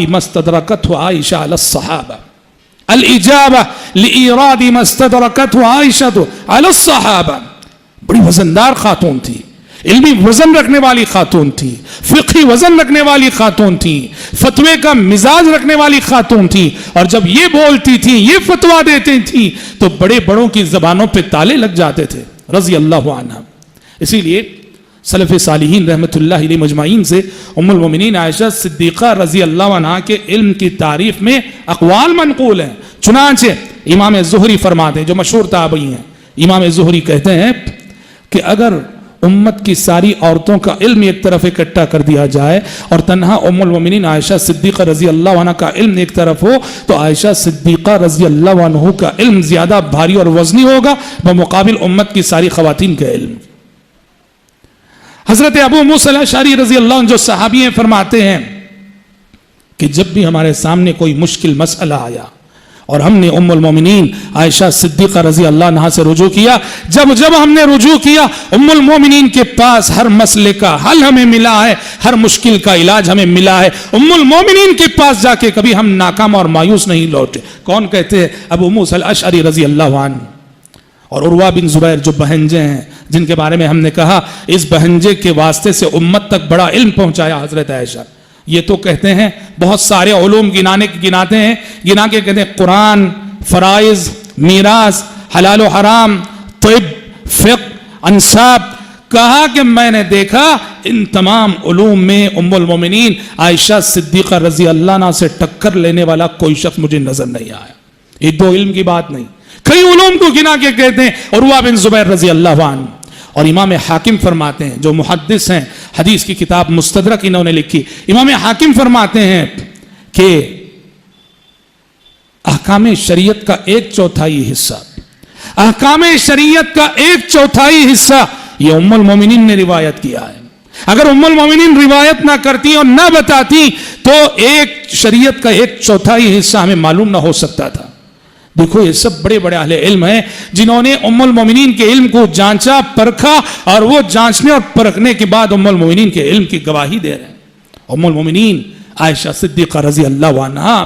مستدرکت عائشہ علی الصحابہ الاجابہ لإیراد مستدرکت عائشہ علی الصحابہ. بڑی وزندار خاتون تھی، علمی وزن رکھنے والی خاتون تھی، فقہی وزن رکھنے والی خاتون تھی، فتوے کا مزاج رکھنے والی خاتون تھی، اور جب یہ بولتی تھی، یہ فتوہ دیتی تھی تو بڑے بڑوں کی زبانوں پہ تالے لگ جاتے تھے رضی اللہ عنہ. اسی لیے سلف صالحین رحمت اللہ علیہ مجمعین سے ام المومنین عائشہ صدیقہ رضی اللہ عنہ کے علم کی تعریف میں اقوال منقول ہیں. چنانچہ امام زہری فرماتے ہیں، جو مشہور تابعی ہیں، امام زہری کہتے ہیں کہ اگر امت کی ساری عورتوں کا علم ایک طرف اکٹھا کر دیا جائے اور تنہا ام المومنین عائشہ صدیقہ رضی اللہ عنہ کا علم ایک طرف ہو تو عائشہ صدیقہ رضی اللہ عنہ کا علم زیادہ بھاری اور وزنی ہوگا بمقابل امت کی ساری خواتین کا علم. حضرت ابو موسیٰ الاشعری رضی اللہ عنہ جو صحابی ہیں فرماتے ہیں کہ جب بھی ہمارے سامنے کوئی مشکل مسئلہ آیا اور ہم نے ام المومنین عائشہ صدیقہ رضی اللہ عنہ سے رجوع کیا، جب ہم نے رجوع کیا ام المومنین کے پاس ہر مسئلے کا حل ہمیں ملا ہے، ہر مشکل کا علاج ہمیں ملا ہے. ام المومنین کے پاس جا کے کبھی ہم ناکام اور مایوس نہیں لوٹے. کون کہتے ہیں؟ ابو موسیٰ الاشعری رضی اللہ عنہ. اور عروہ بن زبیر جو بہنجے ہیں جن کے بارے میں ہم نے کہا اس بہنجے کے واسطے سے امت تک بڑا علم پہنچایا حضرت عائشہ. یہ تو کہتے ہیں بہت سارے علوم گناتے ہیں، گنا کے کہتے ہیں قرآن، فرائض، میراث، حلال و حرام، طب، فقہ، انساب. کہا کہ میں نے دیکھا ان تمام علوم میں ام المومنین عائشہ صدیقہ رضی اللہ عنہ سے ٹکر لینے والا کوئی شخص مجھے نظر نہیں آیا. یہ دو علم کی بات نہیں، کئی علوم کو گنا کے کہتے ہیں عروہ بن زبیر رضی اللہ عنہ. اور امام حاکم فرماتے ہیں جو محدث ہیں، حدیث کی کتاب مستدرک انہوں نے لکھی، امام حاکم فرماتے ہیں کہ احکام شریعت کا 1/4 حصہ، احکام شریعت کا 1/4 حصہ یہ ام المومنین نے روایت کیا ہے. اگر ام المومنین روایت نہ کرتی اور نہ بتاتی تو شریعت کا 1/4 حصہ ہمیں معلوم نہ ہو سکتا تھا. دیکھو یہ سب بڑے بڑے اہل علم ہیں جنہوں نے ام المومنین کے علم کو جانچا، پرکھا، اور وہ جانچنے اور پرکھنے کے بعد ام المومنین کے علم کی گواہی دے رہے ہیں. ام المومنین عائشہ صدیقہ رضی اللہ عنہ